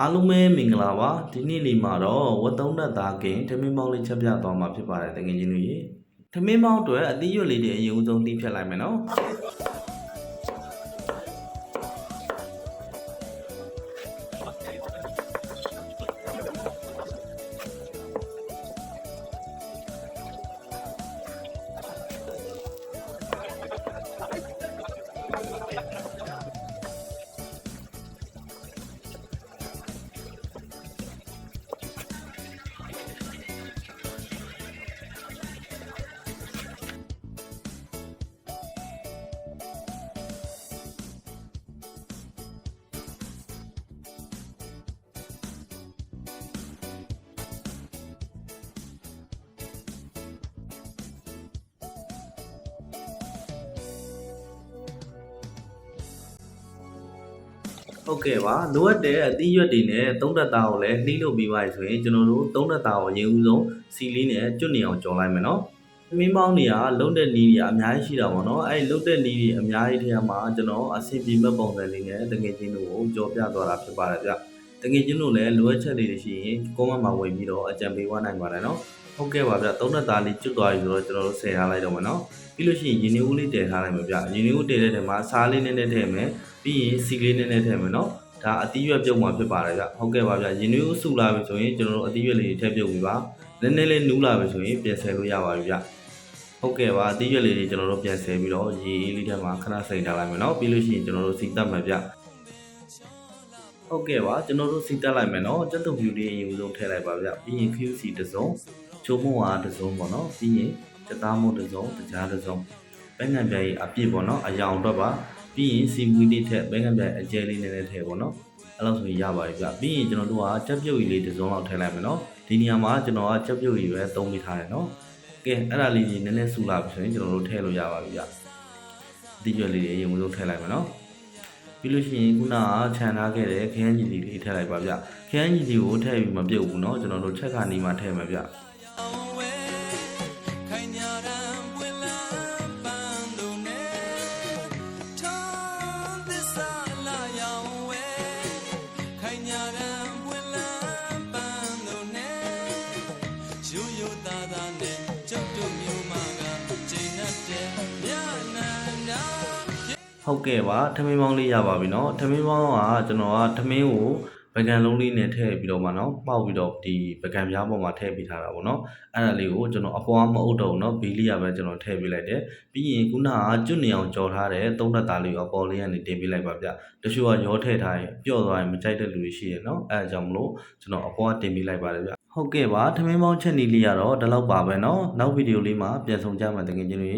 အားလုံးပဲမင်္ဂလာပါဒီနေ့လေးမှာတော့ဝတ်သုံးသက်သားကင်ထမင်းပေါင်းလေးချက်ပြသွားမှာဖြစ်ပါတယ်တကယ်ချင်းတို့ရေထမင်းပေါင်းအတွက်အသီးရွက်လေးတွေအရင်ဦးဆုံးတီးဖြတ်လိုက်မယ်နော်ဟုတ်ကဲ့ပါလိုအပ်တဲ့အသီးရွက်တွေနဲ့သုံးသက်သားကိုလည်းနှီးလို့ပြီးပါဆိုရင်ကျွန်တော်တို့သုံးသက်သားကိုအရင်ဦးဆုံးစီလေးနဲ့ကျွတ်နေအောင်ကြော်လိုက်မယ်နော်မင်းပေါင်းတွေကလုံးတဲ့နီးတွေအများကြီးရှိတာပေါ့နော်အဲ့လုံးတဲ့နီးတွေအများကြီးထဲမှာကျွန်တော်အဆင်ပြေမဲ့ပုံစံလေးနဲ့တကယ်ချင်းတို့ကိုကြော်ပြသွားတာဖြစ်ပါတယ်ဗျတကယ်ချင်းတို့လည်းလိုအပ်ချက်လေးတွေရှိရင်ကွန်မန့်မှာဝင်ပြီးတော့အကြံပေးသွားနိုင်ပါတယ်နော်ဟုတ်ကဲ့ပါဗျသုံးသက်သားလေးကျွတ်သွားပြီဆိုတော့ကျွန်တော်တို့ဆယ်ထားလိုက်တော့မယ်နော်ပြီးလို့ရှိရင်ရင်းနှီးဦးလေးတည်ထားလိုက်မယ်ဗျရင်းနှီးဦးတည်တဲ့ထဲမှာစားလေးနည်းနည်းထည့်မယ်ပြီးရင်စီလေးနည်းနည်းထည့်မယ်နော်ဒါအသီးရွက်ပြုတ်မှာဖြစ်ပါတယ်ဗျဟုတ်ကဲ့ပါဗျရင်းနှီးဦးစုလာပြီဆိုရင်ကျွန်တော်တို့အသီးရွက်လေးထည့်ပြုတ်ပြီးပါနည်းနည်းလေးနူးလာပြီဆိုရင်ပြန်ဆယ်လို့ရပါပြီဗျဟုတ်ကဲ့ပါအသီးရွက်လေးတွေကျွန်တော်တို့ပြန်ဆယ်ပြီးတော့ရေအေးလေးထဲမှာခဏစိမ်ထားလိုက်မယ်နော်ပြီးလို့ရှိရင်ကျွန်တော်တို့စီတက်မယ်ဗျဟုတ်ကဲ့ပါကျွန်တော်တို့စီတက်လိုက်မယ်နော်ကြက်သွန်ဖြူလေးအရင်ဆုံးထည့်လိုက်ပါဗျပြီးရင် QC တစ်စုံချိုးမုံအားတစ်စုံပေါ့နော်ပြီးရင်ကြက်သားမုံတစ်စုံတကြားတစ်စုံပဲငံပြားကြီးအပြည့်ပေါ့နော်အယောင်တော့ပါပြီးရင်စီမွေးလေးထည့်ပဲငံပြားအကျဲလေးနည်းနည်းထည့်ပေါ့နော်အဲ့လိုဆိုရင်ရပါပြီဗျပြီးရင်ကျွန်တော်တို့ကချက်ပြုတ်ကြီးလေးတစ်စုံလောက်ထည့်လိုက်မယ်နော်ဒီနေရာမှာကျွန်တော်ကချက်ပြုတ်ကြီးပဲသုံးပေးထားတယ်နော်ကဲအဲ့ဒါလေးကြီးနည်းနည်းဆူလာပြီဆိုရင်ကျွန်တော်တို့ထည့်လို့ရပါပြီဗျဒီရွက်လေးတွေအရင်ဆုံးထည့်လိုက်မယ်နော်ပြီးလို့ရှိရင်ခုနကခြံထားခဲ့တဲ့ခရမ်းကြီးလေးထည့်လိုက်ပါဗျခရမ်းကြီးလေးကိုထည့်ပြီးမပြုတ်ဘူးเนาะကျွန်တော်တို့ချက်ခါနီးမှထည့်မယ်ဗျဟုတ်ကဲ့ပါထမင်းပေါင်းလေးရပါပြီเนาะထမင်းပေါင်းကကျွန်တော်ကထမင်းကိုပကံလုံးလေးနဲ့ထည့်ပြီးတော့မှเนาะပေါက်ပြီးတော့ဒီပကံပြားပေါ်မှာထည့်ပေးထားတာပေါ့เนาะအဲ့ဒါလေးကိုကျွန်တော်အပေါ်မအုပ်တော့ဘူးเนาะဘေးလေးရပဲကျွန်တော်ထည့်ပေးလိုက်တယ်ပြီးရင်ခုနကကျွတ်နေအောင်ကြော်ထားတဲ့သုံးသက်သားလေးကိုအပေါ်လေးကနေတင်ပေးလိုက်ပါဗျတချို့ကရောထည့်ထားရင်ပျော့သွားရင်မကြိုက်တဲ့လူတွေရှိရเนาะအဲ့ဒါကြောင့်မလို့ကျွန်တော်အပေါ်ကတင်ပေးလိုက်ပါတယ်ဗျဟုတ်ကဲ့ပါထမင်းပေါင်းချက်နီလေးရတော့ဒီလောက်ပါပဲเนาะနောက်ဗီဒီယိုလေးမှာပြန်ဆောင်ကြမှာတကယ်ချင်းတွေ